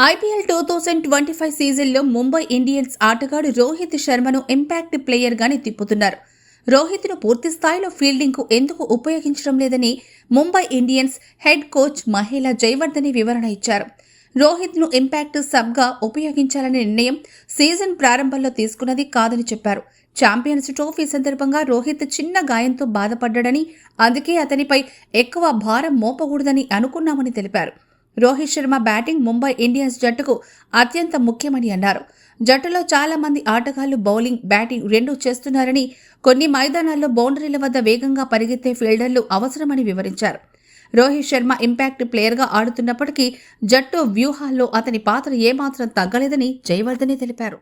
IPL 2025 సీజన్లో Mumbai Indians ఆటగాడు Rohit శర్మను impact ప్లేయర్గానే తిప్పుతున్నారు. రోహిత్ను పూర్తి స్థాయిలో ఫీల్డింగ్కు ఎందుకు ఉపయోగించడం లేదని Mumbai Indians head coach Mahela Jayawardene వివరణ ఇచ్చారు. రోహిత్ను ఇంపాక్ట్ సబ్గా ఉపయోగించాలనే నిర్ణయం సీజన్ ప్రారంభంలో తీసుకున్నది కాదని చెప్పారు. ఛాంపియన్స్ ట్రోఫీ సందర్భంగా రోహిత్ చిన్న గాయంతో బాధపడ్డాడని, అందుకే అతనిపై ఎక్కువ భారం మోపకూడదని అనుకున్నామని తెలిపారు. రోహిత్ శర్మ బ్యాటింగ్ ముంబై ఇండియన్స్ జట్టుకు అత్యంత ముఖ్యమని అన్నారు. జట్టులో చాలా మంది ఆటగాళ్లు బౌలింగ్, బ్యాటింగ్ రెండూ చేస్తున్నారని, కొన్ని మైదానాల్లో బౌండరీల వద్ద వేగంగా పరిగెత్తే ఫీల్డర్లు అవసరమని వివరించారు. రోహిత్ శర్మ ఇంపాక్ట్ ప్లేయర్గా ఆడుతున్నప్పటికీ జట్టు వ్యూహాల్లో అతని పాత్ర ఏమాత్రం తగ్గలేదని జయవర్ధనే తెలిపారు.